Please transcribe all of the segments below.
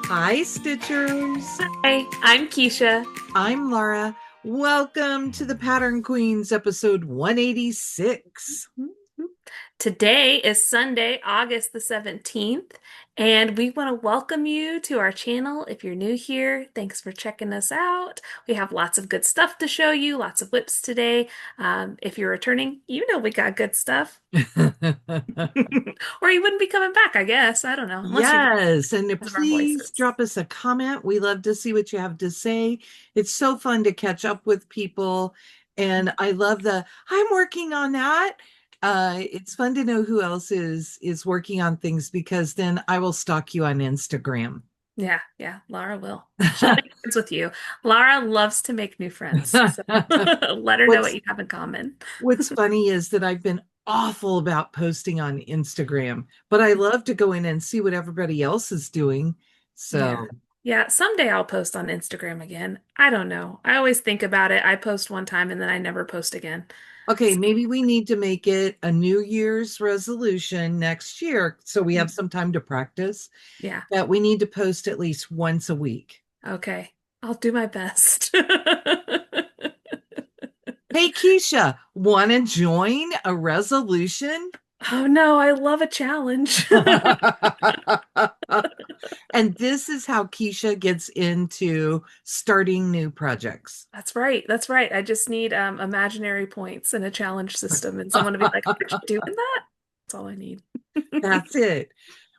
Hi, Stitchers. Hi, I'm Keisha. I'm Laura. Welcome to the Pattern Queens, episode 186. Today is Sunday, August the 17th, and we want to welcome you to our channel. If you're new here, thanks for checking us out. We have lots of good stuff to show you, lots of whips today. If you're returning, you know we got good stuff. Or you wouldn't be coming back, I guess. I don't know, unless you Yes, and because of our please voices. drop us a comment. We love to see what you have to say. It's so fun to catch up with people, and I love I'm working on that. It's fun to know who else is working on things because then I will stalk you on Instagram. Yeah, Laura will. She'll make friends with you. Laura loves to make new friends, so let her know what What's you have in common. What's funny is that I've been awful about posting on Instagram, but I love to go in and see what everybody else is doing. Yeah. So, Yeah, someday I'll post on Instagram again. I don't know. I always think about it. I post one time and then I never post again. okay, maybe we need to make it a New Year's resolution next year so we have some time to practice Yeah. that we need to post at least once a week. Okay. I'll do my best. Hey, Keisha, want to join a resolution? Oh no, I love a challenge. And this is how Keisha gets into starting new projects. That's right. That's right. I just need imaginary points and a challenge system and someone to be like, aren't you doing that? That's all I need. That's it.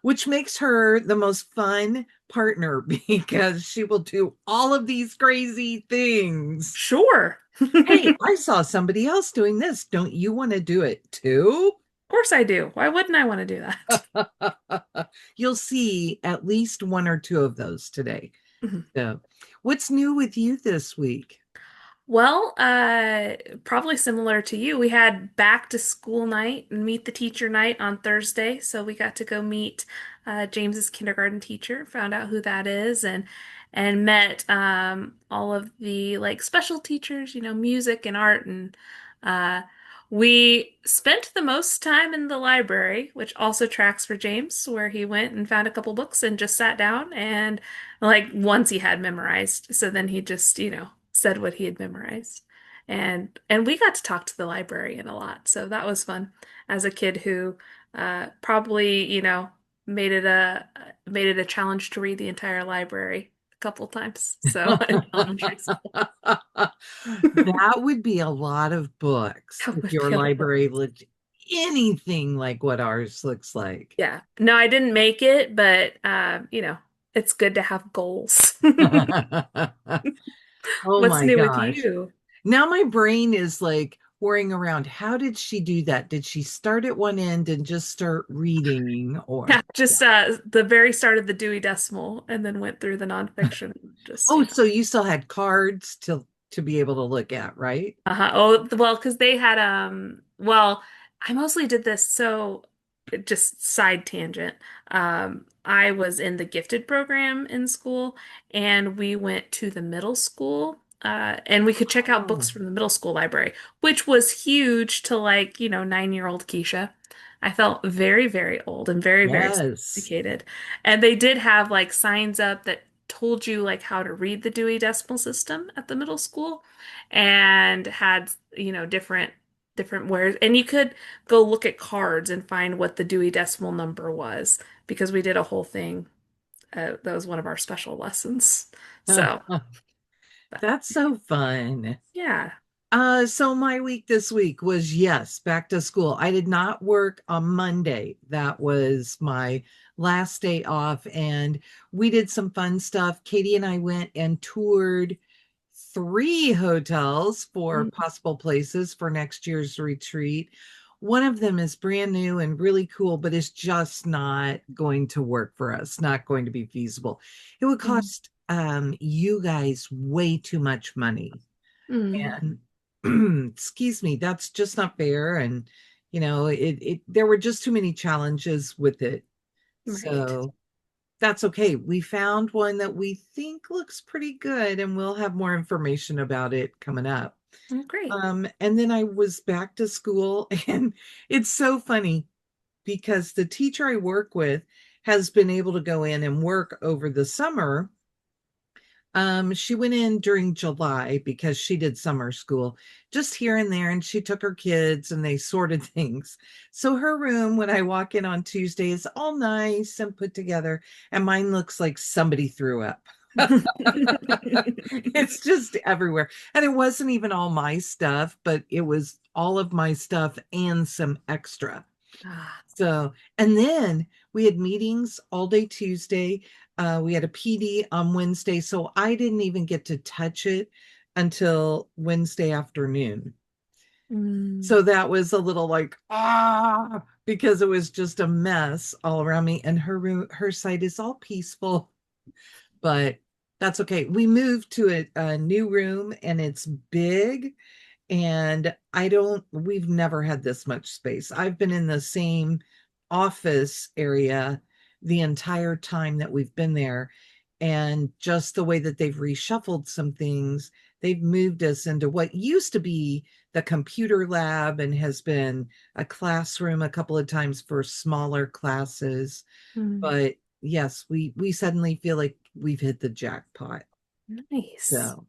Which makes her the most fun partner because she will do all of these crazy things. Sure. Hey, Of I saw somebody else doing this. Don't you want to do it too? course I do. Why wouldn't I want to do that? You'll see at least one or two of those today. Mhm. So, what's new with you this week? Well, probably similar to you. We had back to school night and meet the teacher night on Thursday. So we got to go meet James's kindergarten teacher, found out who that is, and met all of the like special teachers, music and art, and uh, we spent the most time in the library, which also tracks for James, where he went and found a couple books and just sat down and like once he had memorized. So then he just, said what he had memorized. And we got to talk to the librarian a lot. So that was fun as a kid who probably, made it a made it a challenge to read the entire library a couple times. So in elementary school, That would be a lot of books that if would your be a library looked anything like what ours looks like. yeah. No, I didn't make it, but it's good to have goals. Oh What's my new with gosh. you? Now my brain is like whirring around. How did she do that? Did she start at one end and just start reading or Yeah, just the very start of the Dewey Decimal and then went through the nonfiction. Just, oh, so you still had cards to be able to look at, right? Oh, well, because they had well, I mostly did this so just side tangent. I was in the gifted program in school and we went to the middle school and we could check out books Oh, from the middle school library, which was huge to like, 9-year-old Keisha. I felt very, very old and very, very yes. sophisticated. And they did have like signs up that told you like how to read the Dewey Decimal System at the middle school and had, different wares. And you could go look at cards and find what the Dewey Decimal number was because we did a whole thing. That was one of our special lessons. So, but, That's so fun. yeah. So my week this week was yes, back to school. I did not work on Monday. That was my last day off, and we did some fun stuff. Katie and I went and toured three hotels for Mm, possible places for next year's retreat. One of them is brand new and really cool, but it's just not going to work for us, not going to be feasible. It would mm, cost you guys way too much money. mm. And excuse me, that's just not fair. And it there were just too many challenges with it. Right. So that's okay. We found one that we think looks pretty good, and we'll have more information about it coming up. Great. And then I was back to school, and it's so funny because the teacher I work with has been able to go in and work over the summer. She went in during July because she did summer school, just here and there, and she took her kids and they sorted things. So her room, when I walk in on Tuesday, is all nice and put together, and mine looks like somebody threw up. It's just everywhere. And it wasn't even all my stuff, but it was all of my stuff and some extra. Ah, So, and then we had meetings all day Tuesday. We had a PD on Wednesday. So I didn't even get to touch it until Wednesday afternoon. mm, So that was a little like, because it was just a mess all around me. And her room, her side is all peaceful, but that's okay. We moved to a new room and it's big. And we've never had this much space. I've been in the same office area the entire time that we've been there. And just the way that they've reshuffled some things, they've moved us into what used to be the computer lab and has been a classroom a couple of times for smaller classes. mm. But yes, we suddenly feel like we've hit the jackpot. Nice. So,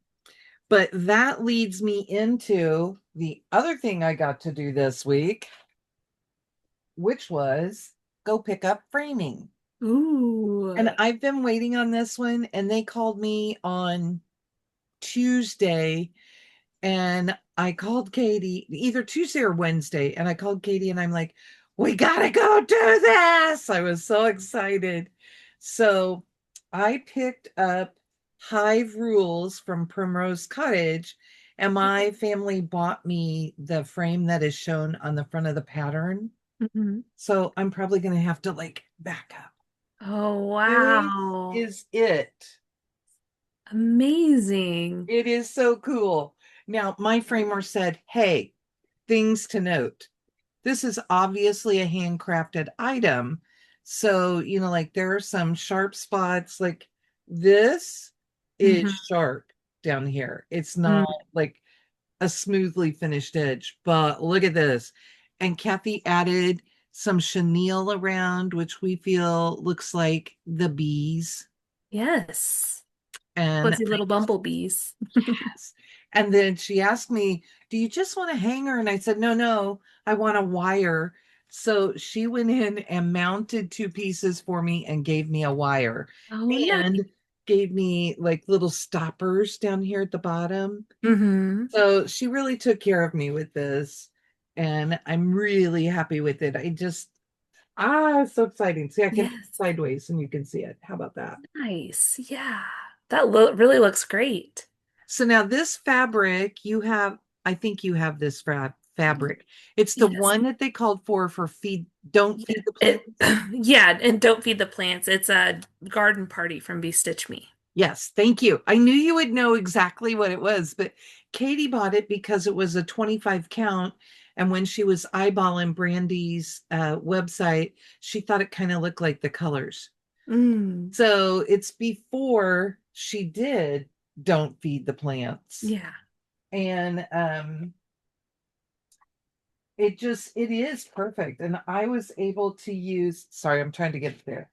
but that leads me into the other thing I got to do this week, which was go pick up framing. And Ooh. I've been waiting on this one, and they called me on Tuesday, and I called Katie either Tuesday or Wednesday, and I called Katie and I'm like, we gotta go do this. I was so excited. So I picked up Hive Rules from Primrose Cottage, and my family bought me the frame that is shown on the front of the pattern. Mhm. So I'm probably gonna have to like back up. Oh, This wow. is it. Amazing. It is so cool. Now, my framer said, hey, things to note. This is obviously a handcrafted item. So, like there are some sharp spots, like this is Mhm. sharp down here. It's Mm. not like a smoothly finished edge, but look at this. And Kathy added some chenille around, which we feel looks like the bees. Yes. And Fuzzy little bumblebees. yes. And then she asked me, do you just want a hanger? And I said, no, no, I want a wire. So she went in and mounted two pieces for me and gave me a wire Oh, nice. and gave me like little stoppers down here at the bottom. Mm-hmm. So she really took care of me with this. And I'm really happy with it. It's so exciting. See, I can Yes. sideways and you can see it. How about that? Nice. Yeah. That really looks great. So now this fabric, I think you have this fabric. It's the Yes. one that they called for don't feed Yeah. the plants. Yeah, and don't feed the plants. It's a garden party from BeStitch Me. Yes, thank you. I knew you would know exactly what it was, but Katie bought it because it was a 25 count. And when she was eyeballing Brandy's website, she thought it kind of looked like the colors. Mm. So it's before she did Don't Feed the Plants. Yeah. And it is perfect. And I was able to use, sorry, I'm trying to get there.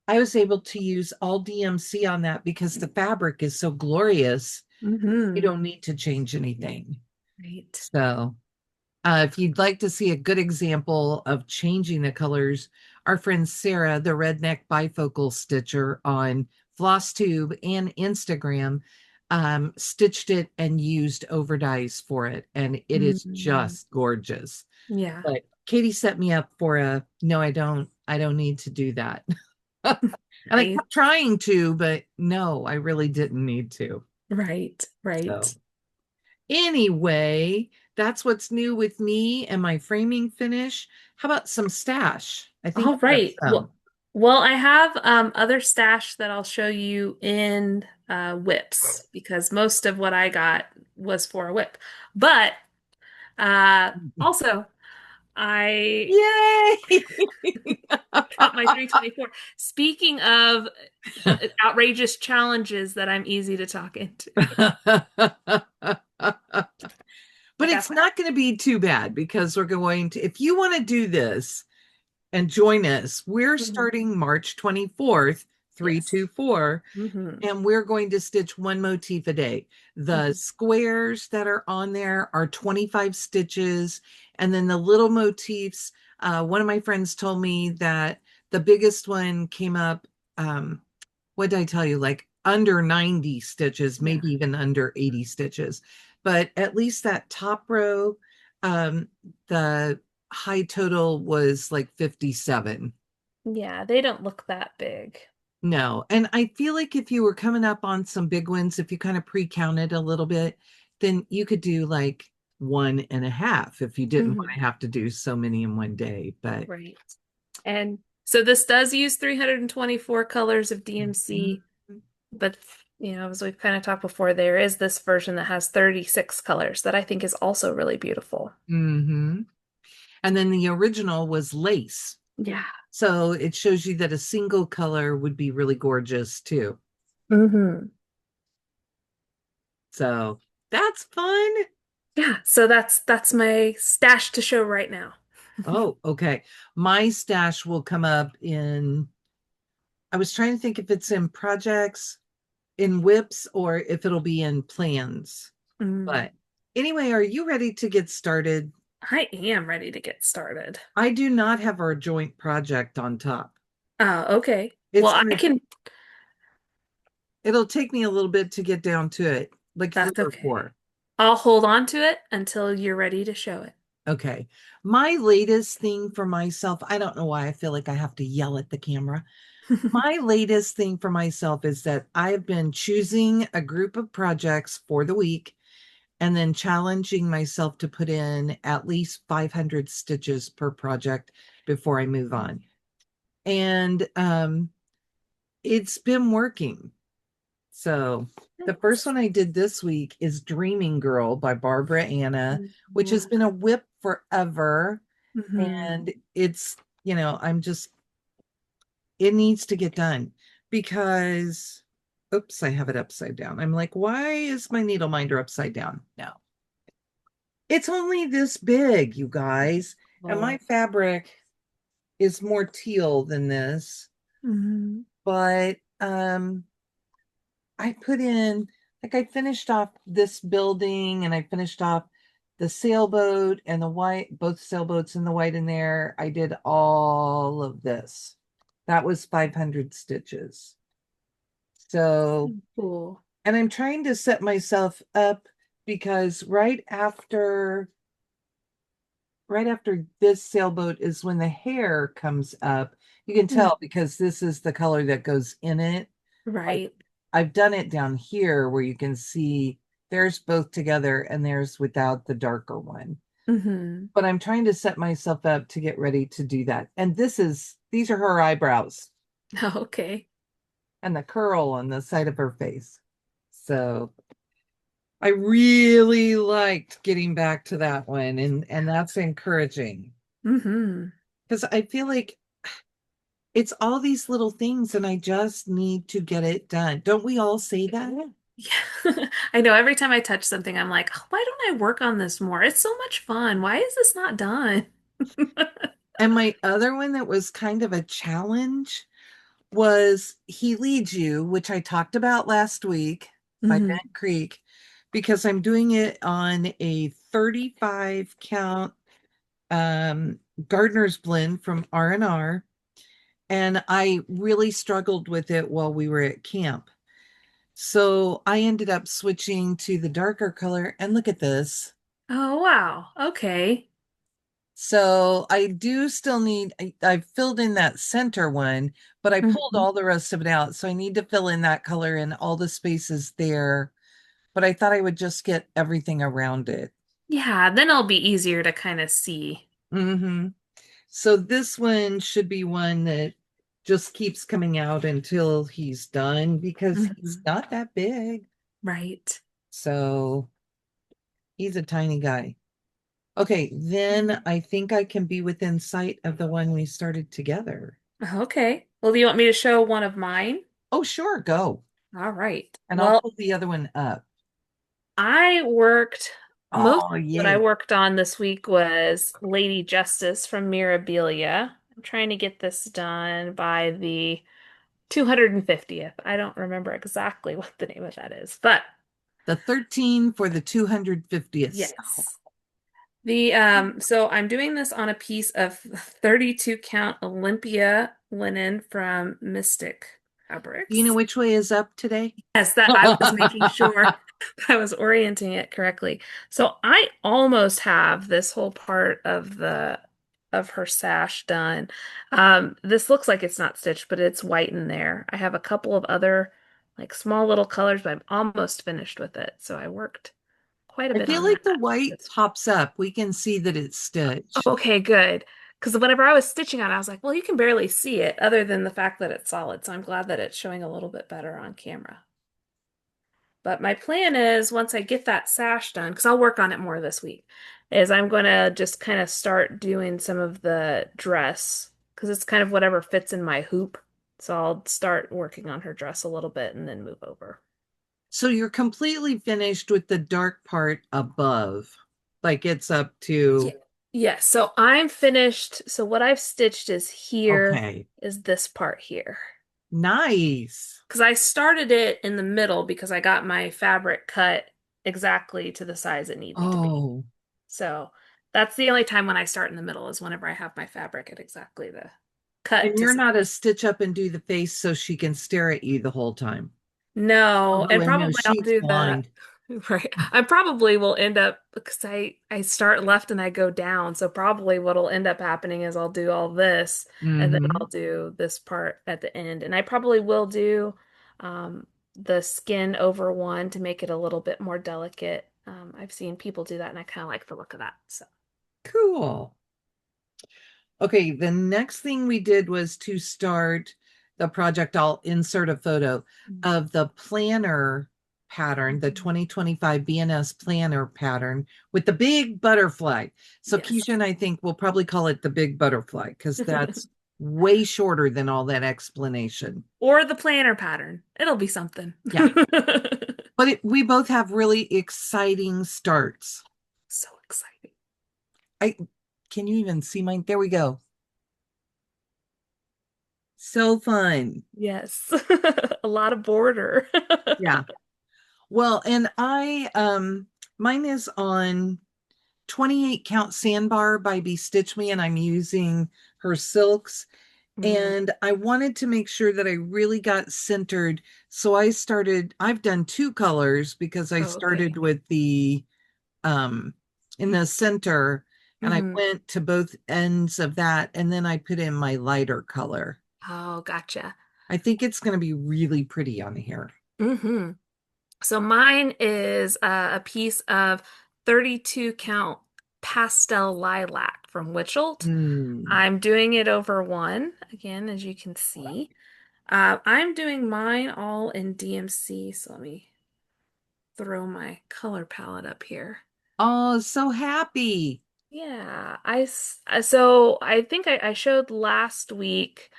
I was able to use all DMC on that because the fabric is so glorious. You Mm-hmm. don't need to change anything. Right. So, if you'd like to see a good example of changing the colors, our friend Sarah, the redneck bifocal stitcher on Flosstube and Instagram, stitched it and used overdyes for it. And it is Mm. just gorgeous. Yeah. But Katie set me up for no, I don't need to do that. And I Nice. kept trying to, but no, I really didn't need to. Right. So Right. anyway, that's what's new with me and my framing finish. How about some stash? I think All you have right. some. Well, I have other stash that I'll show you in whips because most of what I got was for a whip. But also, I Yay! got my 324. Speaking of outrageous challenges that I'm easy to talk into, I But got it's not going to be too bad because we're going to, if you want to do this, and join us. We're Mhm. starting March 24th, Yes. 324, Hmm. and we're going to stitch one motif a day. The Hmm. squares that are on there are 25 stitches, and then the little motifs. One of my friends told me that the biggest one came up, what did I tell you? Like under 90 stitches, Yeah. maybe even under 80 stitches. But at least that top row, um, the high total was like 57. Yeah, they don't look that big. No. And I feel like if you were coming up on some big ones, if you kind of pre-counted a little bit, then you could do like 1.5 if you didn't want Hmm. to have to do so many in one day. But Right. And so this does use 324 colors of mhm. DMC, but as we've kind of talked before, there is this version that has 36 colors that I think is also really beautiful. Mhm. And then the original was lace. Yeah. So it shows you that a single color would be really gorgeous too. Hmm. So that's fun. Yeah, so that's my stash to show right now. Oh, okay. My stash will come up in, I was trying to think if it's in projects, in whips, or if it'll be in plans. Mm. But anyway, are you ready to get started? I am ready to get started. I do not have our joint project on top. Okay. It's Well, I gonna, can, it'll take me a little bit to get down to it, like three that's or okay. four. I'll hold on to it until you're ready to show it. Okay. My latest thing for myself, I don't know why I feel like I have to yell at the camera. My latest thing for myself is that I've been choosing a group of projects for the week and then challenging myself to put in at least 500 stitches per project before I move on. And it's been working. So the first Nice. one I did this week is Dreaming Girl by Barbara Anna, which has been a whip forever. Mm-hmm. And it's, I'm just, it needs to get done because, oops, I have it upside down. I'm like, why is my needle minder upside down? No, it's only this big, you guys. And my Well, fabric is more teal than this, mm-hmm. but I put in, like, I finished off this building and I finished off the sailboat and the white, both sailboats and the white in there. I did all of this. That was 500 stitches. So, Cool. and I'm trying to set myself up because right after this sailboat is when the hair comes up. You can Mm. tell because this is the color that goes in it. Like Right. I've done it down here where you can see there's both together and there's without the darker one. Mm-hmm. But I'm trying to set myself up to get ready to do that. And these are her eyebrows Okay. and the curl on the side of her face. So I really liked getting back to that one, and that's encouraging Mm-hmm. because I feel like it's all these little things and I just need to get it done. Don't we all say that? Yeah. I know every time I touch something, I'm like, "Oh, why don't I work on this more? It's so much fun. Why is this not done?" And my other one that was kind of a challenge was He Leads You, which I talked about last week by Hmm. Bent Creek, because I'm doing it on a 35 count gardener's blend from R&R. And I really struggled with it while we were at camp. So I ended up switching to the darker color. And look at this. Oh, wow. Okay. So I do still need, I filled in that center one, but I pulled Mhm. all the rest of it out. So I need to fill in that color in all the spaces there. But I thought I would just get everything around it. Yeah, then it'll be easier to kind of see. Hmm. So this one should be one that just keeps coming out until he's done because he's Hmm. not that big. Right. So he's a tiny guy. Okay, then I think I can be within sight of the one we started together. Okay. Well, do you want me to show one of mine? Oh, sure, go. All right. And I'll Well, pull the other one up. I worked, most Oh, of what I yay. worked on this week was Lady Justice from Mirabilia. I'm trying to get this done by the 250th. I don't remember exactly what the name of that is, but The 13 for the 250th. yes. The so I'm doing this on a piece of 32 count Olympia linen from Mystic Do you know Fabrics. which way is up today? Yes, that I was making sure I was orienting it correctly. So I almost have this whole part of the of her sash done. This looks like it's not stitched, but it's white in there. I have a couple of other like small little colors, but I'm almost finished with it. So I worked quite a I bit feel on like that the white this week. pops up. We can see that it's stitched. Okay, good. Because whenever I was stitching on it, I was like, well, you can barely see it other than the fact that it's solid. So I'm glad that it's showing a little bit better on camera. But my plan is once I get that sash done, because I'll work on it more this week, is I'm going to just kind of start doing some of the dress because it's kind of whatever fits in my hoop. So I'll start working on her dress a little bit and then move over. So you're completely finished with the dark part above. Like it's up Yeah. to, Yeah, so I'm finished. So what I've stitched is here okay, is this part here. nice. Because I started it in the middle because I got my fabric cut exactly to the size it needed to be. Oh, So that's the only time when I start in the middle is whenever I have my fabric at exactly the cut and to you're size. not a stitch up and do the face so she can stare at you the whole time. No, Oh, and I know probably I'll she's do the blind. right. I probably will end up because I start left and I go down. So probably what'll end up happening is I'll do all this and then Mm-hmm. I'll do this part at the end. And I probably will do the skin over one to make it a little bit more delicate. I've seen people do that and I kind of like the look of that. So Cool. Okay, the next thing we did was to start the project. I'll insert a photo of the planner pattern, the Mhm. 2025 BNS planner pattern with the big butterfly. So Yes. Keisha and I think we'll probably call it the big butterfly because that's way shorter than all that explanation. Or the planner pattern. It'll be something. Yeah, but we both have really exciting starts. So exciting. I can you even see mine? There we go. So fun. Yes. A lot of border. Yeah. Well, and I mine is on 28 count sandbar by BeStitch Me, and I'm using her silks. Mm. And I wanted to make sure that I really got centered. So I've done two colors because I Oh, okay. started with the um in the center and I Hmm. went to both ends of that and then I put in my lighter color. Oh, gotcha. I think it's going to be really pretty on here. Hmm. So mine is a piece of 32 count pastel lilac from Wichelt. Hmm. I'm doing it over one, again, as you can see. I'm doing mine all in DMC, so let me throw my color palette up here. Oh, so happy. Yeah, so I think I showed last week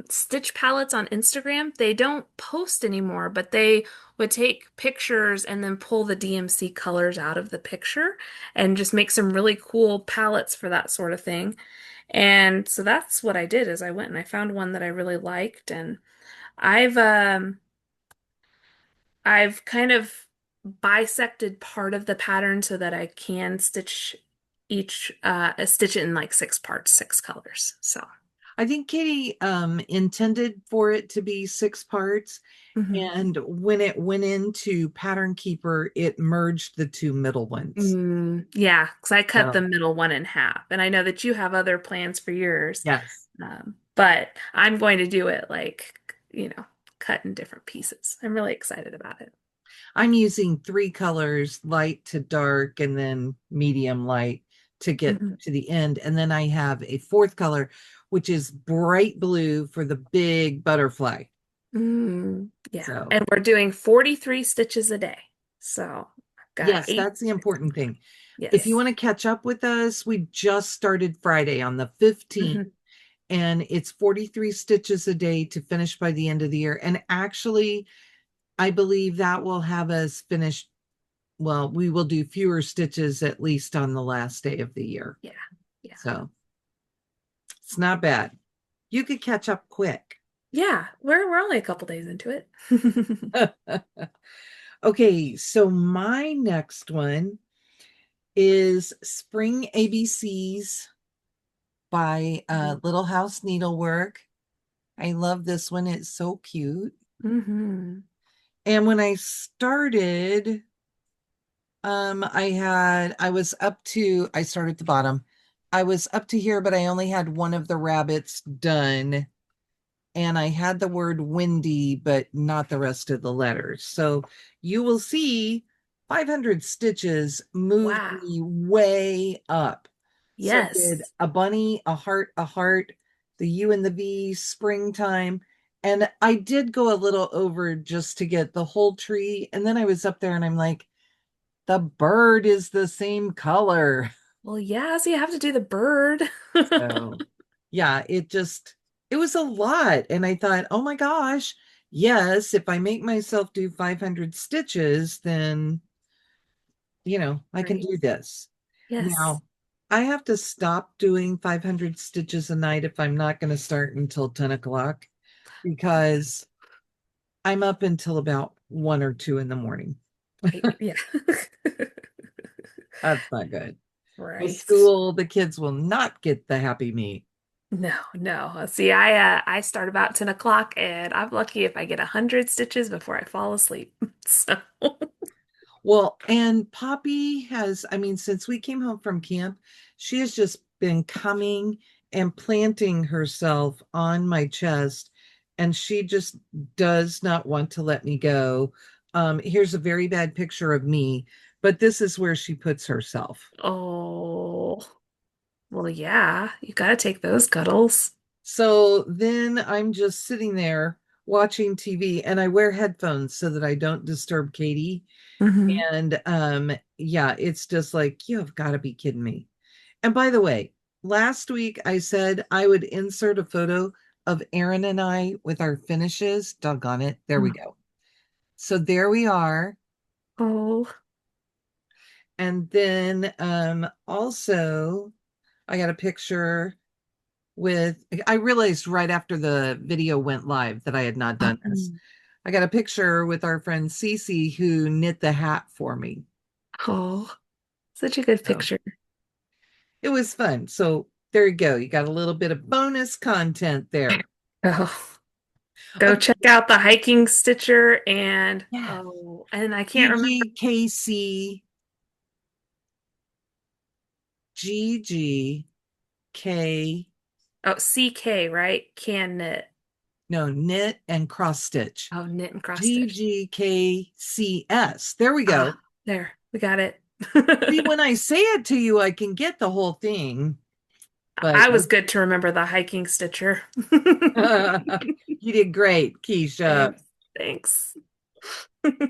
stitch palettes on Instagram. They don't post anymore, but they would take pictures and then pull the DMC colors out of the picture and just make some really cool palettes for that sort of thing. And so that's what I did is I went and I found one that I really liked and I've um I've kind of bisected part of the pattern so that I can stitch it in like six parts, six colors. So, I think Katie intended for it to be six parts. mhm. And when it went into Pattern Keeper, it merged the two middle ones. Yeah, because I cut the So, middle one in half, and I know that you have other plans for yours, yes. but I'm going to do it like, cut in different pieces. I'm really excited about it. I'm using three colors, light to dark, and then medium light to get Mhm. to the end. And then I have a fourth color, which is bright blue for the big butterfly. Yeah, So, and we're doing 43 stitches a day. So I've got yes, eight. that's the important thing. If you Yes. want to catch up with us, we just started Friday on the 15th, Mhm. and it's 43 stitches a day to finish by the end of the year. And actually, I believe that will have us finish. Well, we will do fewer stitches at least on the last day of the year. Yeah. Yeah. So It's not bad. You could catch up quick. Yeah, we're only a couple days into it. Okay, so my next one is Spring ABCs by Little House Needlework. I love this one. It's so cute. Mm-hmm. And when I started, I started at the bottom. I was up to here, but I only had one of the rabbits done. And I had the word windy, but not the rest of the letters. So you will see 500 stitches moved Wow. me way up. So I did Yes. a bunny, a heart, the U and the V, springtime. And I did go a little over just to get the whole tree. And then I was up there and I'm like, the bird is the same color. Well, yeah, so you have to do the bird. So yeah, it was a lot. And I thought, oh my gosh, yes, if I make myself do 500 stitches, then, I can Right. do this. Yes. Now, I have to stop doing 500 stitches a night if I'm not going to start until 10 o'clock because I'm up until about 1 or 2 in the morning. Right. Yeah. That's not good. The Right. school, the kids will not get the happy meat. No, no. See, I start about 10 o'clock and I'm lucky if I get 100 stitches before I fall asleep. So Well, and Poppy has, I mean, since we came home from camp, she has just been coming and planting herself on my chest, and she just does not want to let me go. Here's a very bad picture of me, but this is where she puts herself. oh, well, yeah, you gotta take those cuddles. So then I'm just sitting there watching TV, and I wear headphones so that I don't disturb Katie. Hmm. And yeah, it's just like, you have got to be kidding me. And by the way, last week I said I would insert a photo of Aaron and I with our finishes. Doggone it. There we go. So there we are. Oh, And then also I got a picture with, I realized right after the video went live that I had not done this. mhm. I got a picture with our friend Cece who knit the hat for me. Oh, such a good So picture. it was fun. So there you go. You got a little bit of bonus content there. Oh, go Okay. check out the hiking stitcher Yeah. and I can't remember. GGKC, GGK, Oh, CK, right? Can knit. no, knit and cross stitch. Oh, knit and cross stitch. GGKCS. There we go. Ah, there, we got it. See, when I say it to you, I can get the whole thing, but I was good to remember the hiking stitcher. you did great, Keisha. Thanks. Thanks.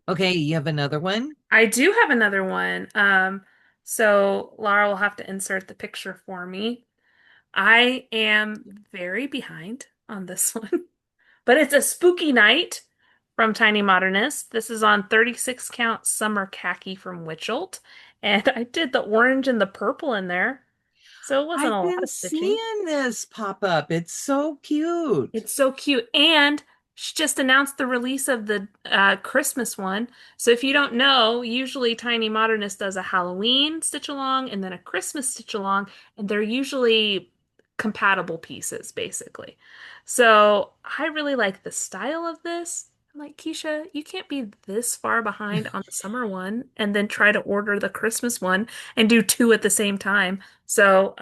Okay, you have another one? I do have another one. So Laura will have to insert the picture for me. I am very behind on this one, but it's a spooky night from Tiny Modernist. This is on 36 count Summer Khaki from Wichelt, and I did the orange and the purple in there, so it wasn't I've a lot been of stitching. seeing this pop up. It's so cute. It's so cute. And she just announced the release of the Christmas one. So if you don't know, usually Tiny Modernist does a Halloween stitch along and then a Christmas stitch along, and they're usually compatible pieces, basically. So I really like the style of this. I'm like, Keisha, you can't be this far behind on the summer one and then try to order the Christmas one and do two at the same time. So,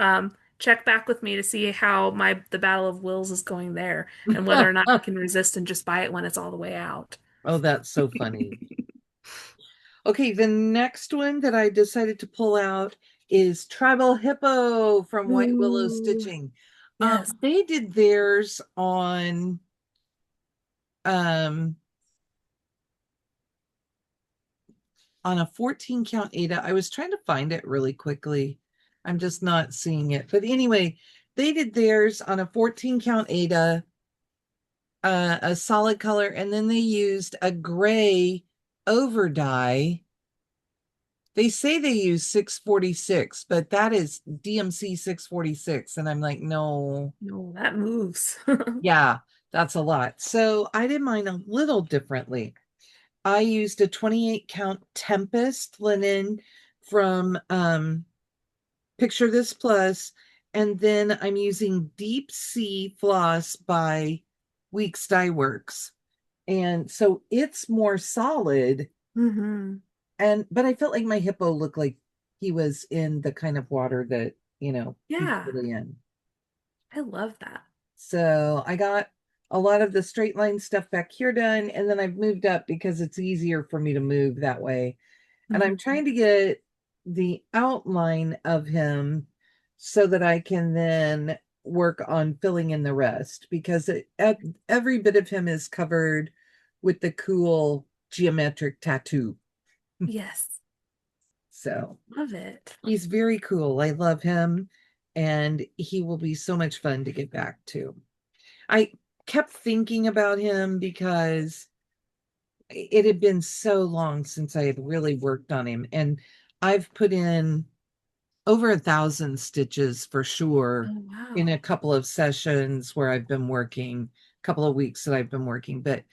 check back with me to see how the Battle of Wills is going there and whether or not I can resist and just buy it when it's all the way out. Oh, that's so funny. Okay, the next one that I decided to pull out is Tribal Hippo from White Willow Ooh, Stitching. yes. They did theirs um on a 14 count Ada. I was trying to find it really quickly. I'm just not seeing it. But anyway, they did theirs on a 14 count Ada, a solid color, and then they used a gray over dye They say they use 646, but that is DMC 646. And I'm like, no, No, that moves. yeah, that's a lot. So I did mine a little differently. I used a 28 count Tempest linen from Picture This Plus, and then I'm using Deep Sea Floss by Weeks Dye Works. And so it's more solid. Hmm. And but I felt like my hippo looked like he was in the kind of water that, he's Yeah, really in. I love that. So I got a lot of the straight line stuff back here done, and then I've moved up because it's easier for me to move that way. And I'm Hmm. trying to get the outline of him so that I can then work on filling in the rest because every bit of him is covered with the cool geometric tattoo. Yes, So love it. he's very cool. I love him, and he will be so much fun to get back to. I kept thinking about him because it had been so long since I had really worked on him, and I've put in over 1,000 stitches for sure Oh, in wow. a couple of sessions where I've been working, a couple of weeks that I've been working, but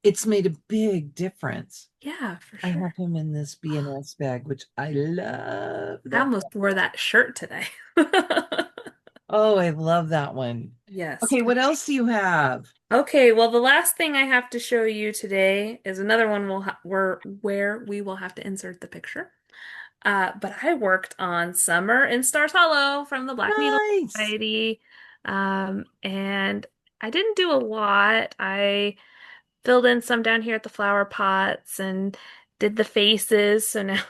it's made a big difference. Yeah, for I sure. have him in this B&S bag, which I love I that. almost wore that shirt today. Oh, I love that one. Yes, Okay, for what else do you have? Okay, well, the last thing I have to show you today is another one where we will have to insert the picture. But I worked on Summer in Stars Hollow from the Black Needle Nice. Society. And I didn't do a lot. I filled in some down here at the flower pots and did the faces, so now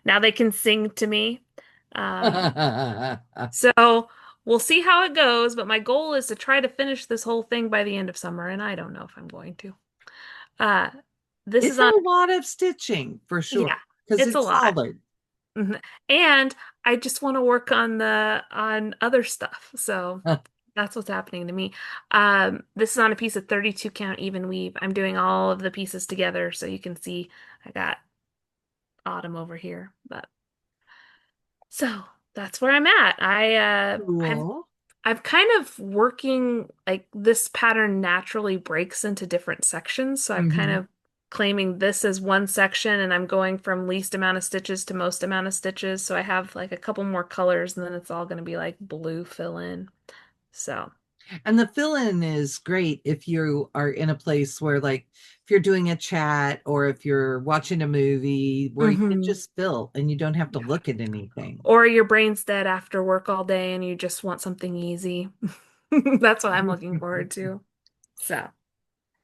now they can sing to me. Um, so we'll see how it goes, but my goal is to try to finish this whole thing by the end of summer, and I don't know if I'm going to. Uh, this is It's on, a lot of stitching for yeah, sure because it's a it's lot. solid. Mhm. And I just want to work on the on other stuff. So that's what's happening to me. This is on a piece of 32 count even weave. I'm doing all of the pieces together so you can see I got autumn over here. But so that's where I'm at. Cool. I've kind of working like this pattern naturally breaks into different sections. So I'm kind Mhm. of claiming this as one section and I'm going from least amount of stitches to most amount of stitches. So I have like a couple more colors and then it's all going to be like blue fill in. So, And the fill-in is great if you are in a place where, like, if you're doing a chat or if you're watching a movie where you can hmm just fill and you don't have to yeah. look at anything. Or your brain's dead after work all day and you just want something easy. That's what I'm looking forward to. So,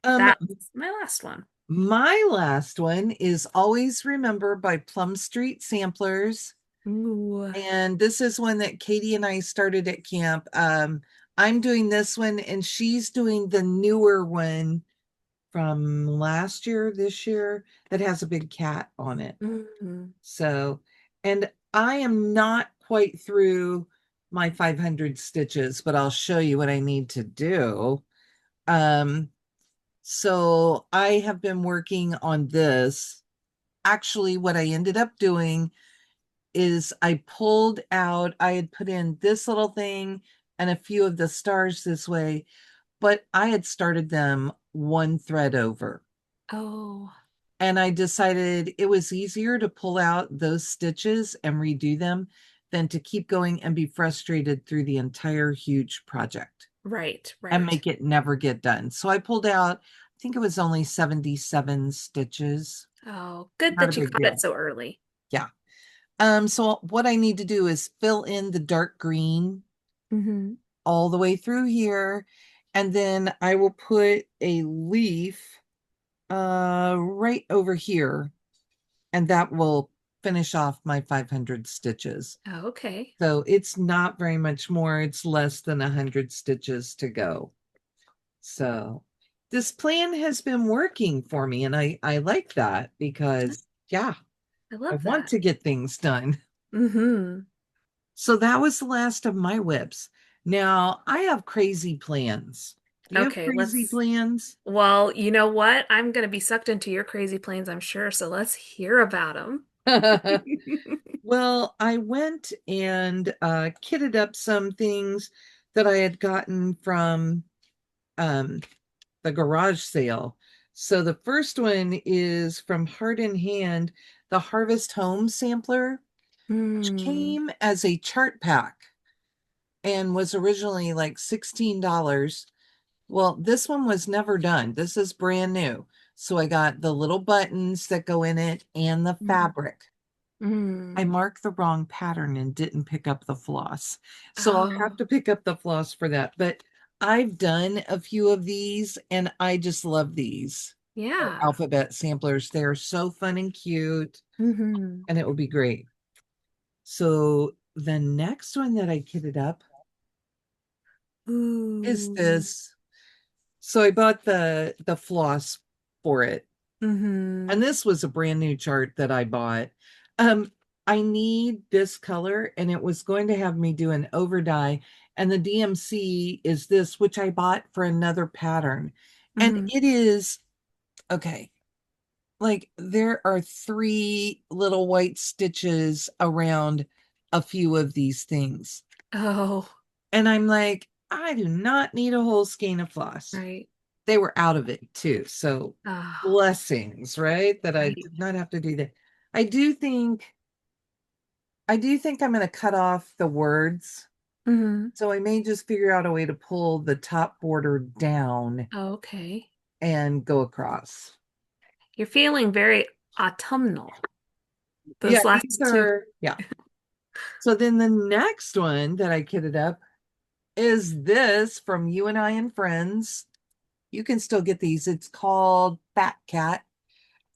Um, that's my last one. my last one is Always Remember by Plum Street Samplers. Ooh. And this is one that Katie and I started at camp. I'm doing this one, and she's doing the newer one from last year, this year, that has a big cat on it. Mhm. So, and I am not quite through my 500 stitches, but I'll show you what I need to do. Um, so I have been working on this. Actually, what I ended up doing is I pulled out, I had put in this little thing and a few of the stars this way, but I had started them one thread over. Oh, And I decided it was easier to pull out those stitches and redo them than to keep going and be frustrated through the entire huge project right, and right. make it never get done. So I pulled out, I think it was only 77 stitches. Oh, good Not a that you big caught it deal. so early. Yeah. So what I need to do is fill in the dark green Hmm. all the way through here, and then I will put a leaf right over here, and that will finish off my 500 stitches. Oh, okay. So it's not very much more, it's less than 100 stitches to go. So this plan has been working for me, and I like that because, yeah, I I love want that. to get things done. Hmm. So that was the last of my whips. Now I have crazy plans. Do you have Okay, crazy plans? well, you know what? I'm gonna be sucked into your crazy planes, I'm sure, so let's hear about them. Well, I went and kitted up some things that I had gotten from um, the garage sale. So the first one is from Heart in Hand, the Harvest Home Sampler, which Mm. came as a chart pack and was originally like $16. Well, this one was never done. This is brand new. So I got the little buttons that go in it and the Mm. fabric. I Mm. marked the wrong pattern and didn't pick up the floss. So I'll have Oh, to pick up the floss for that. But I've done a few of these and I just love these yeah. alphabet samplers. They're so fun and cute Hmm. and it will be great. So the next one that I kitted up is Ooh. this. So I bought the floss for it. And Hmm. this was a brand new chart that I bought. Um, I need this color, and it was going to have me do an over dye. And the DMC is this, which I bought for another pattern. And Hmm. it is okay. Like there are three little white stitches around a few of these things. Oh, And I'm like, I do not need a whole skein of floss. right. They were out of it too. So Oh, blessings, right? That I right. did not have to do that. I do think I do think I'm going to cut off the words. Hmm. So I may just figure out a way to pull the top border down Okay. and go across. You're feeling very autumnal Yeah, those these last two. are yeah. So then the next one that I kitted up is this from You and I and Friends. You can still get these. It's called Fat Cat.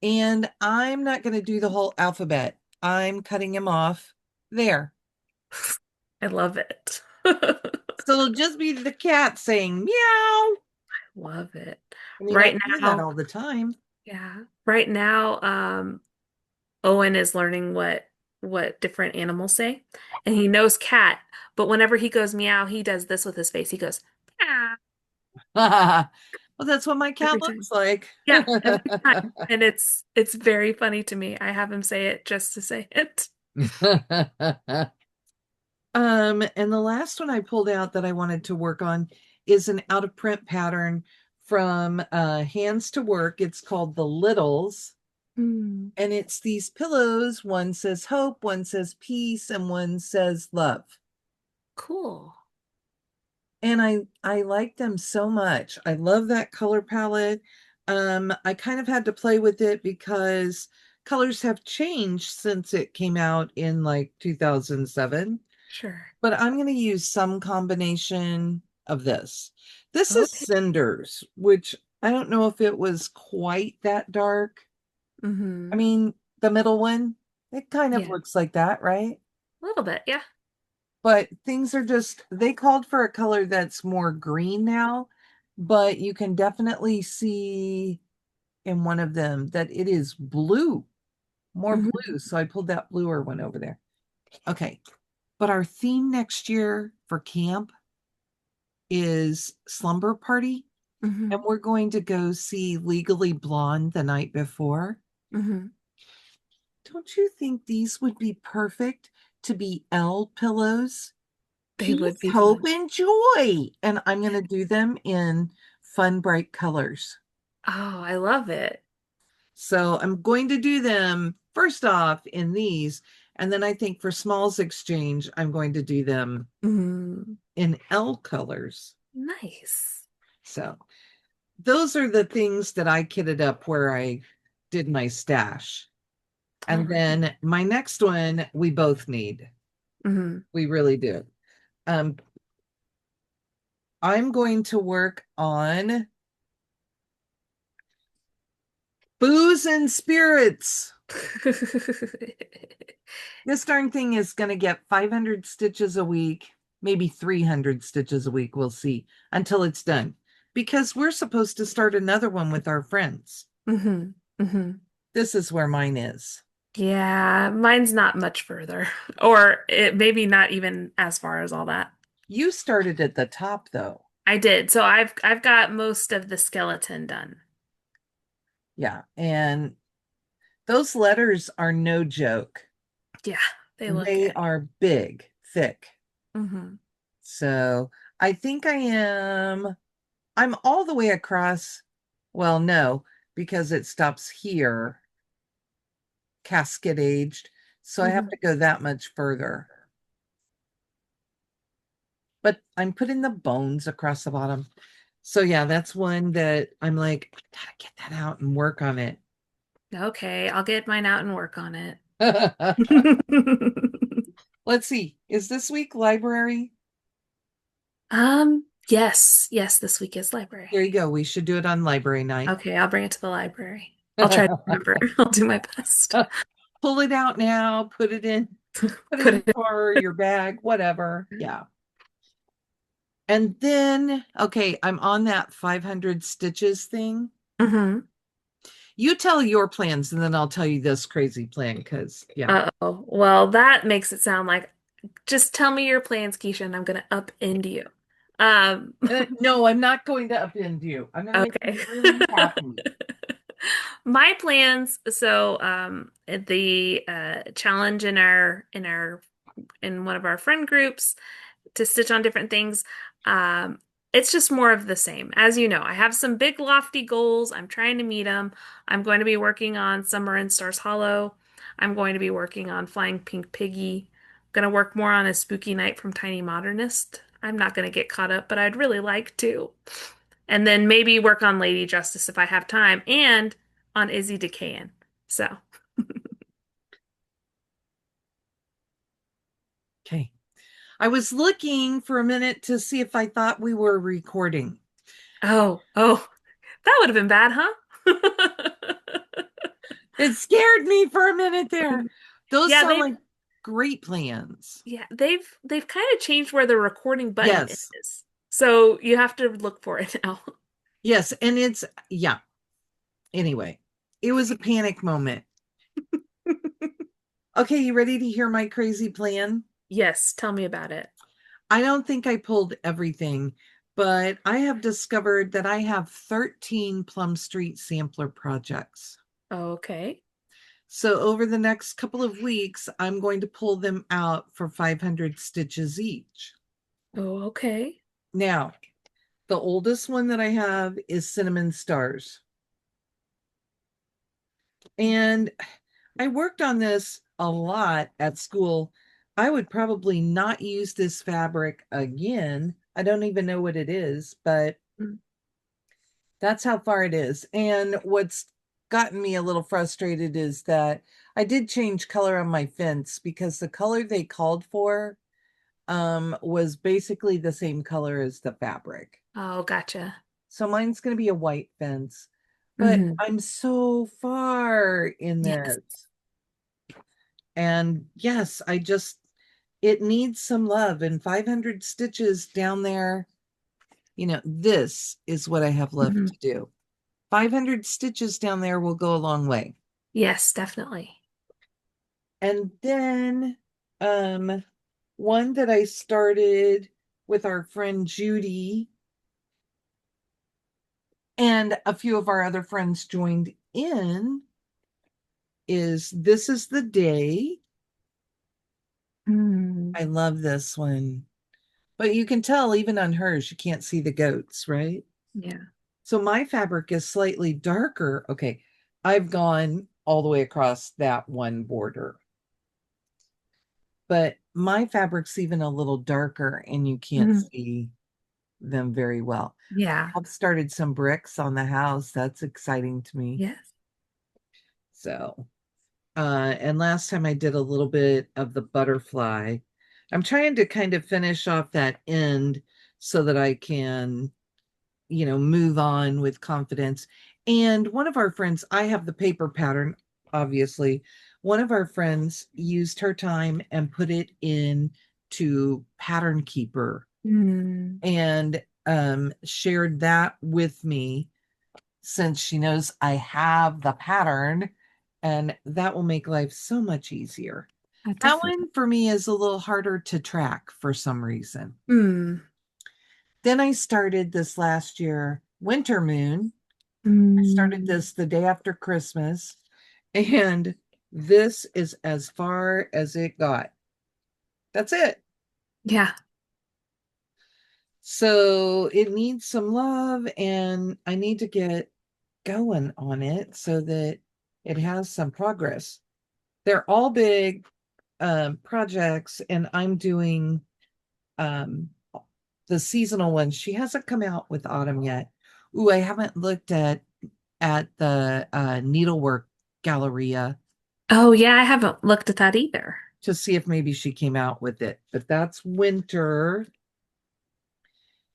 And I'm not going to do the whole alphabet. I'm cutting him off there. I love it. So it'll just be the cat saying meow. Love it. I mean, I Right hear that now, all the time. yeah. Right now, Owen is learning what different animals say, and he knows cat, but whenever he goes meow, he does this with his face. He goes meow Well, that's what my cat every time. looks like. Yeah, every time. And it's very funny to me. I have him say it just to say it. And the last one I pulled out that I wanted to work on is an out of print pattern from Hands to Work. It's called The Littles. Hmm. And it's these pillows. One says hope, one says peace, and one says love. Cool. And I like them so much. I love that color palette. I kind of had to play with it because colors have changed since it came out in like 2007. Sure. But I'm going to use some combination of this. This is Okay. Cinders, which I don't know if it was quite that dark. I Mm-hmm. mean, the middle one, it kind of Yeah. looks like that, right? A little bit. Yeah. But things are just, they called for a color that's more green now, but you can definitely see in one of them that it is blue, more Hmm. blue. So I pulled that bluer one over there. Okay. But our theme next year for camp is Slumber Party. And Hmm. we're going to go see Legally Blonde the night before. Hmm. Don't you think these would be perfect to be L pillows? They would Peace, be hope, fun. and joy. And I'm going to do them in fun, bright colors. Oh, I love it. So I'm going to do them first off in these. And then I think for Smalls Exchange, I'm going to do them Mm. in L colors. Nice. So those are the things that I kitted up where I did my stash. All And right. then my next one, we both need. Hmm. We really do. Um, I'm going to work on booze and spirits. This darn thing is going to get 500 stitches a week, maybe 300 stitches a week. We'll see until it's done because we're supposed to start another one with our friends. Hmm. Hmm. This is where mine is. Yeah, mine's not much further, or it maybe not even as far as all that. You started at the top though. I did. So I've got most of the skeleton done. Yeah. And Those letters are no joke. Yeah, they look They it. are big, thick. Hmm. So I think I'm all the way across. Well, no, because it stops here, casket aged. So I have Hmm. to go that much further. But I'm putting the bones across the bottom. So yeah, that's one that I'm like, I gotta get that out and work on it. Okay, I'll get mine out and work on it. Let's see. Is this week library? Yes, yes, this week is library. There you go. We should do it on library night. Okay, I'll bring it to the library. I'll try to remember. I'll do my best. Pull it out now, put it Put in it. for your bag, whatever. Yeah. And then, okay, I'm on that 500 stitches thing. Hmm. You tell your plans and then I'll tell you this crazy plan because, yeah. Uh-oh. Well, that makes it sound like just tell me your plans, Keisha, and I'm gonna upend you. Um, No, I'm not going to upend you. I'm going to make okay. you really happy. My plans, so the challenge in one of our friend groups to stitch on different things. Um, it's just more of the same. As you know, I have some big lofty goals. I'm trying to meet them. I'm going to be working on Summer in Stars Hollow. I'm going to be working on Flying Pink Piggy. I'm going to work more on a Spooky Night from Tiny Modernist. I'm not going to get caught up, but I'd really like to. And then maybe work on Lady Justice if I have time and on Izzy Decayan. So, Okay. I was looking for a minute to see if I thought we were recording. oh, that would have been bad, huh? It scared me for a minute there. Those Yeah, sound like great plans. they've kind of changed where the recording button Yes. is. So you have to look for it now. Yes. And yeah. Anyway, it was a panic moment. Okay. You ready to hear my crazy plan? Yes, tell me about it. I don't think I pulled everything, but I have discovered that I have 13 Plum Street sampler projects. Okay. So over the next couple of weeks, I'm going to pull them out for 500 stitches each. Oh, okay. Now, the oldest one that I have is Cinnamon Stars. And I worked on this a lot at school. I would probably not use this fabric again. I don't even know what it is, but Mm. that's how far it is. And what's gotten me a little frustrated is that I did change color on my fence because the color they called for was basically the same color as the fabric. Oh, gotcha. So mine's going to be a white fence, but Hmm. I'm so far in Yes. this. And yes, it needs some love. And 500 stitches down there, this is what I have left Hmm. to do. 500 stitches down there will go a long way. Yes, definitely. And then one that I started with our friend Judy and a few of our other friends joined in is This Is the Day. Mm. I love this one. But you can tell even on hers, you can't see the goats, right? Yeah. So my fabric is slightly darker. Okay, I've gone all the way across that one border, but my fabric's even a little darker and you can't Hmm. see them very well. Yeah. I've started some bricks on the house. That's exciting to me. Yes. So, and last time I did a little bit of the butterfly. I'm trying to kind of finish off that end so that I can move on with confidence. And one of our friends, I have the paper pattern, obviously. One of our friends used her time and put it in to Pattern Keeper Mm. and shared that with me since she knows I have the pattern, and that will make life so much easier. That Definitely. one for me is a little harder to track for some reason. Mm. Then I started this last year, Winter Moon. I started Mm. this the day after Christmas, And this is as far as it got. That's it. Yeah. So it needs some love, and I need to get going on it so that it has some progress. They're all big projects, and I'm doing um, the seasonal ones. She hasn't come out with autumn yet. Ooh, I haven't looked at the needlework galleria Oh, yeah, I haven't looked at that either. to see if maybe she came out with it. But that's winter.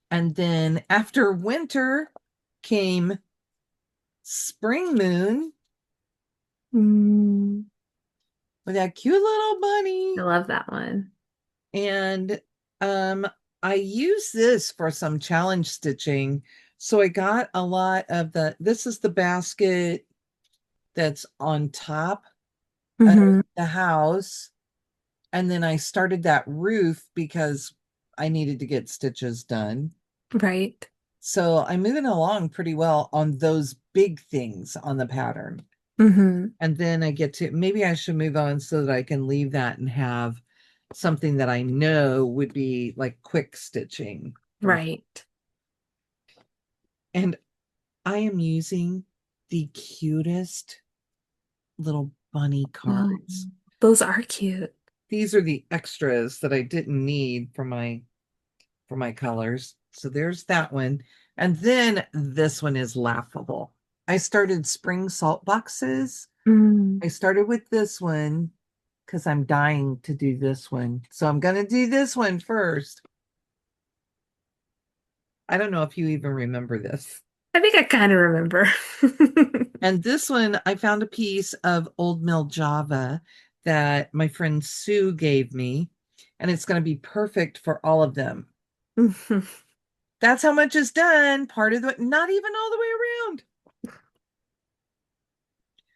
And then after winter came spring moon Mm, with that cute little I bunny. love that one. And um, I use this for some challenge stitching. So I got a lot of this is the basket that's on top of Hmm. the house. And then I started that roof because I needed to get stitches done. Right. So I'm moving along pretty well on those big things on the pattern. Hmm. And then I get to, maybe I should move on so that I can leave that and have something that I know would be like quick stitching. Right. And I am using the cutest little bunny Oh, cards. those are cute. These are the extras that I didn't need for my colors. So there's that one. And then this one is laughable. I started spring salt boxes. Mm. I started with this one because I'm dying to do this one. So I'm going to do this one first. I don't know if you even remember this. I think I kind of remember. And this one, I found a piece of old mill Java that my friend Sue gave me, and it's going to be perfect for all of them. Mhm. That's how much is done. Part of the, not even all the way around.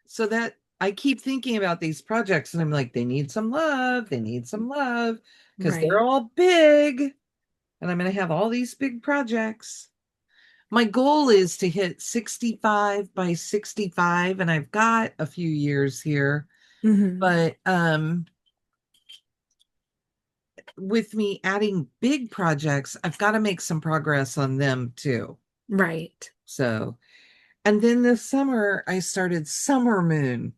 So that I keep thinking about these projects, and I'm like, they need some love. They need some love because they're Right. all big, and I'm going to have all these big projects. My goal is to hit 65 by 65, and I've got a few years here, Hmm. but with me adding big projects, I've got to make some progress on them too. Right. So, and then this summer I started Summer Moon,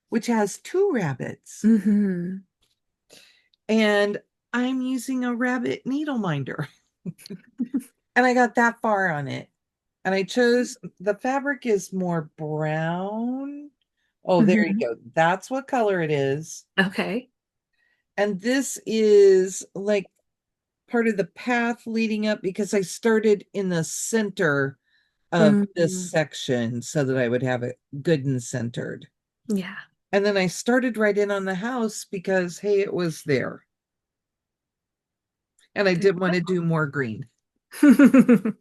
which has two rabbits, Hmm. and I'm using a rabbit needle minder. And I got that far on it. And I chose the fabric is more brown. Oh, there you Hmm. go. That's what color it is. Okay. And this is like part of the path leading up because I started in the center of this Hmm. section so that I would have it good and centered. Yeah. And then I started right in on the house because, hey, it was there. And I There did want you to do more green. go.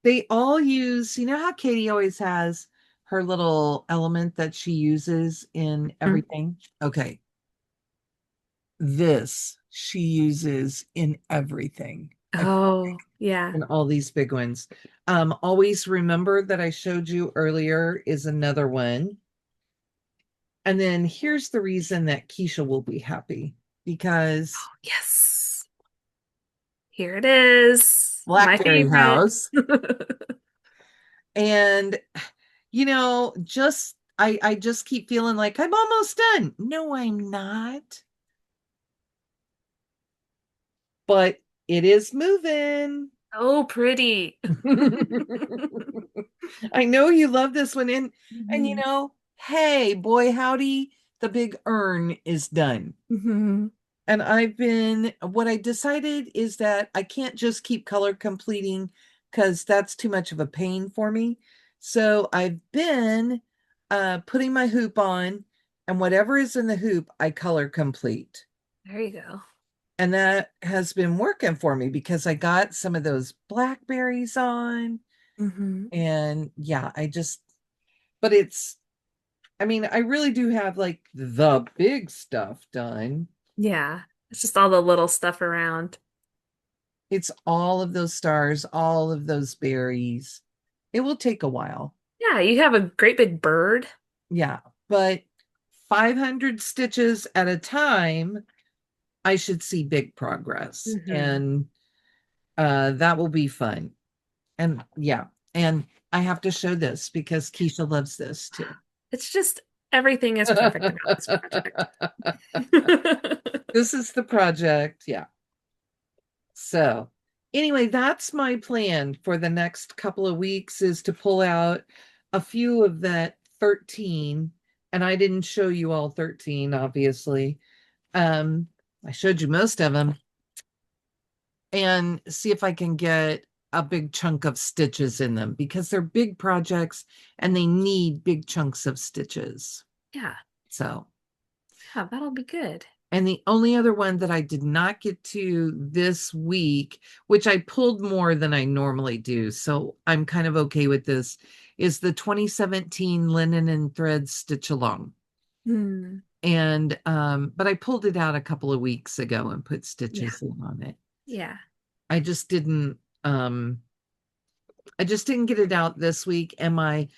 They all use, you know how Katie always has her little element that she uses in everything? Okay. This she uses in everything. Oh, yeah. And all these big ones. Always remember that I showed you earlier is another one. And then here's the reason that Keisha will be happy because Yes. Here it is. My Blackberry favorite. House. And just I just keep feeling like I'm almost done. No, I'm not. But it is moving. Oh, pretty. I know you love this one. And Mhm. hey, boy, howdy, the big urn is done. Mhm. And what I decided is that I can't just keep color completing because that's too much of a pain for me. So I've been putting my hoop on, and whatever is in the hoop, I color complete. There you go. And that has been working for me because I got some of those blackberries on. Hmm. And yeah, but I mean, I really do have like the big stuff done. Yeah. It's just all the little stuff around. It's all of those stars, all of those berries. It will take a while. Yeah, you have a great big bird. Yeah, but 500 stitches at a time, I should see big progress. Hmm. And that will be fun. And yeah, and I have to show this because Keisha loves this too. It's just everything is perfect about this project. This is the project. Yeah. So anyway, that's my plan for the next couple of weeks is to pull out a few of that 13. And I didn't show you all 13, obviously. Um, I showed you most of them and see if I can get a big chunk of stitches in them because they're big projects and they need big chunks of stitches. Yeah, So, yeah, that'll be good. and the only other one that I did not get to this week, which I pulled more than I normally do, so I'm kind of okay with this, is the 2017 Linen and Thread Stitch Along. Hmm. And but I pulled it out a couple of weeks ago and put Yeah, stitches in on it. yeah. I just didn't I just didn't get it out this week, and my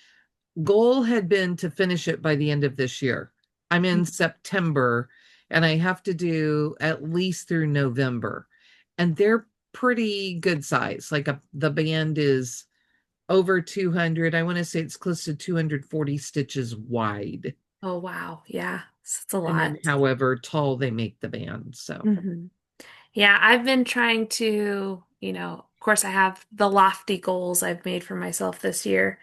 goal had been to finish it by the end of this year. I'm in September and I have to do at least through November. And they're pretty good size. Like the band is over 200. I want to say it's close to 240 stitches wide. Oh, wow. Yeah, it's a And then lot. however tall they make the band. So, Hmm. Yeah, I've been trying to, of course, I have the lofty goals I've made for myself this year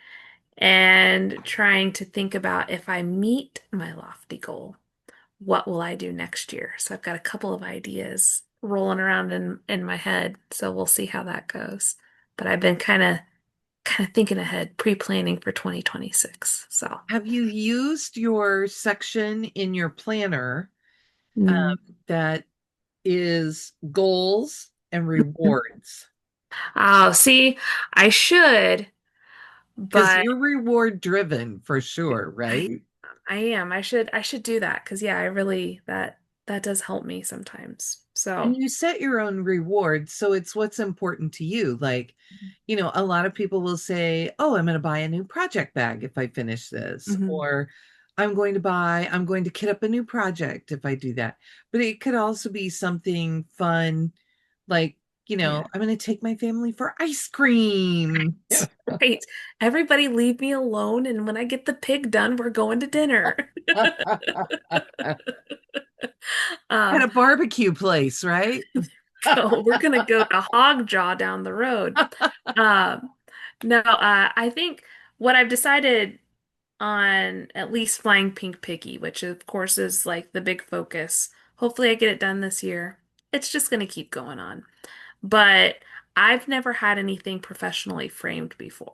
and trying to think about if I meet my lofty goal, what will I do next year? So I've got a couple of ideas rolling around in my head, so we'll see how that goes. But I've been kind of thinking ahead, pre-planning for 2026. So, have you used your section in your planner mm. that is goals and rewards? Oh, see, I should, Because but you're reward driven for sure, I right? I am. I should do that because yeah, I really that does help me sometimes. And So, you set your own reward. So it's what's important to you. Like, a lot of people will say, oh, I'm going to buy a new project bag if I finish this, mhm. or I'm going to kit up a new project if I do that. But it could also be something fun, like, Yeah. I'm going to take my family for ice cream. Right. Everybody leave me alone, and when I get the pig done, we're going to dinner. At Um, a barbecue place, right? so we're gonna go to Hogjaw down the road. Um, no, I think what I've decided on at least Flying Pink Piggy, which of course is like the big focus. Hopefully I get it done this year. It's just gonna keep going on. But I've never had anything professionally framed before,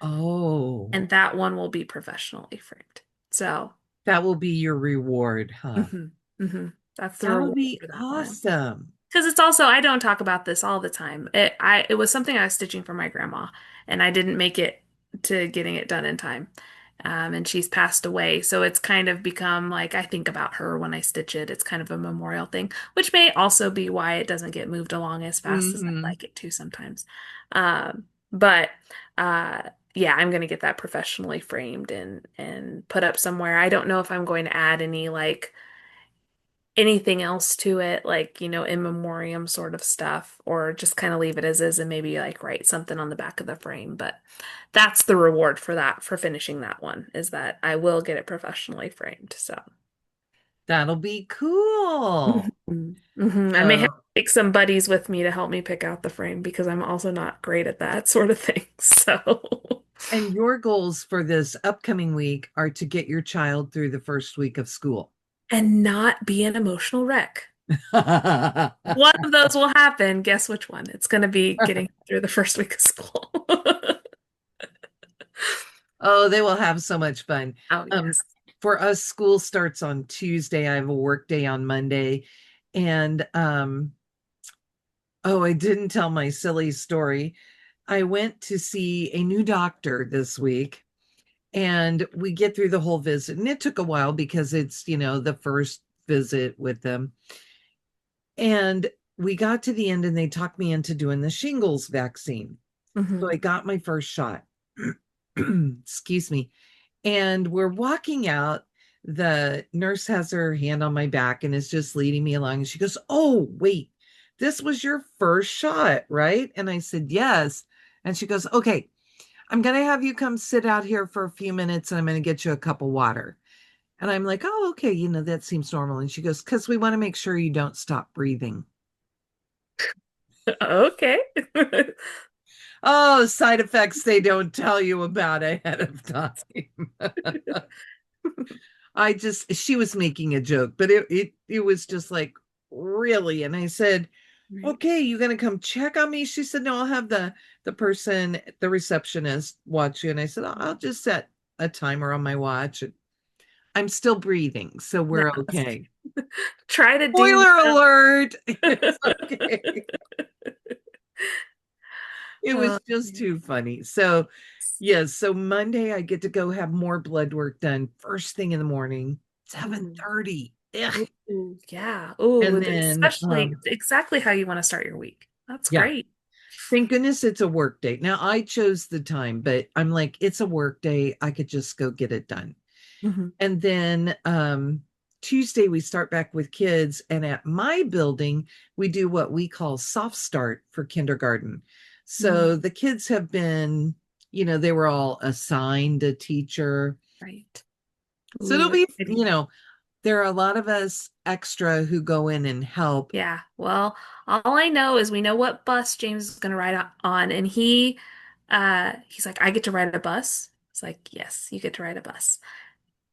Oh, and that one will be professionally framed. So, that will be your reward, huh? hmm hmm that's the That'll reward be for that one. awesome. Because it's also, I don't talk about this all the time. It was something I was stitching for my grandma, and I didn't make it to getting it done in time. And she's passed away, so it's kind of become like I think about her when I stitch it. It's kind of a memorial thing, which may also be why it doesn't get moved along as fast as I'd Hmm. like it to sometimes. But yeah, I'm gonna get that professionally framed and put up somewhere. I don't know if I'm going to add any like anything else to it, like, in memoriam sort of stuff, or just kind of leave it as is and maybe like write something on the back of the frame. But that's the reward for that, for finishing that one, is that I will get it professionally framed. So, That'll be cool. I may have to So, take some buddies with me to help me pick out the frame because I'm also not great at that sort of thing. So, and your goals for this upcoming week are to get your child through the first week of school. and not be an emotional wreck. One of those will happen. Guess which one? It's going to be getting through the first week of school. Oh, they will have so much fun. Oh, Um, yes. for us, school starts on Tuesday. I have a work day on Monday. And oh, I didn't tell my silly story. I went to see a new doctor this week and we get through the whole visit. And it took a while because it's, the first visit with them. And we got to the end and they talked me into doing the shingles vaccine. So Hmm. I got my first shot. Excuse me. And we're walking out. The nurse has her hand on my back and is just leading me along. And she goes, "Oh, wait, this was your first shot, right?" And I said, "Yes." And she goes, "Okay, I'm going to have you come sit out here for a few minutes and I'm going to get you a cup of water." And I'm like, "Oh, okay, that seems normal." And she goes, "Because we want to make sure you don't stop breathing." Okay. Oh, side effects they don't tell you about ahead of time. She was making a joke, but it was just like, really? And I said, Right. "Okay, you gonna come check on me?" She said, "No, I'll have the person, the receptionist watch you." And I said, "I'll just set a timer on my watch. I'm still breathing, so we're Yes. okay." Try to do Spoiler alert. It's okay. It Oh, was just man. too funny. So yes, so Monday I get to go have more blood work done first thing in the morning, Mhm. 7:30. Ugh. Ooh, yeah. Ooh, And then especially exactly how you want to start your week. That's yeah, great. thank goodness it's a work day. Now I chose the time, but I'm like, it's a work day. I could just go get it done. Hmm. And then Tuesday we start back with kids. And at my building, we do what we call soft start for kindergarten. So the kids have been, they were all assigned a teacher. Right. So Ooh, it'll be, exciting. there are a lot of us extra who go in and help. Yeah. Well, all I know is we know what bus James is going to ride on, and he's like, I get to ride a bus. It's like, yes, you get to ride a bus.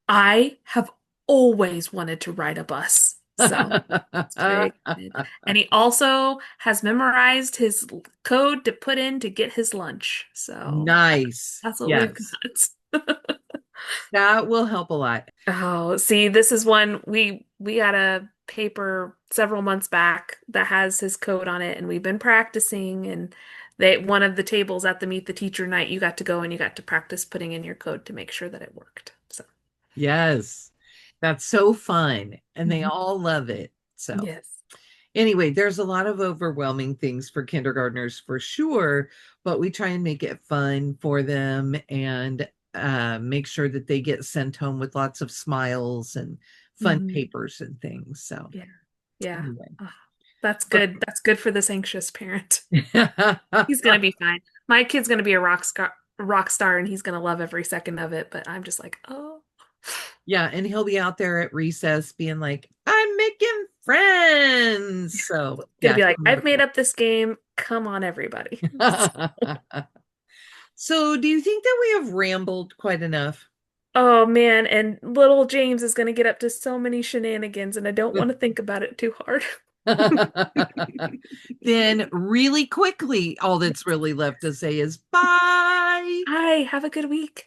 I have always wanted to ride a bus, so it's very excited. And he also has memorized his code to put in to get his lunch. So Nice. that's what we've Yes. got. That will help a lot. Oh, see, this is one we got a paper several months back that has his code on it, and we've been practicing. And they one of the tables at the Meet the Teacher night, you got to go and you got to practice putting in your code to make sure that it worked. So, Yes. That's so fun. And they mhm. all love it. So, Yes. anyway, there's a lot of overwhelming things for kindergartners for sure, but we try and make it fun for them and make sure that they get sent home with lots of smiles and fun Hmm. papers and things. So, Yeah. Yeah. anyway. Oh, that's But good. That's good for this anxious parent. He's gonna be fine. My kid's gonna be a rock star, and he's gonna love every second of it. But I'm just like, oh. yeah, and he'll be out there at recess being like, "I'm making friends." So, Gonna yeah, be like, he'll have I've made up this game. Come on, everybody. a So, do you think that we have rambled quite enough? Oh man, and little James is gonna get up to so many shenanigans, and I don't want to think about it too hard. Then, really quickly, all that's really left to say is bye. Hi, have a good week.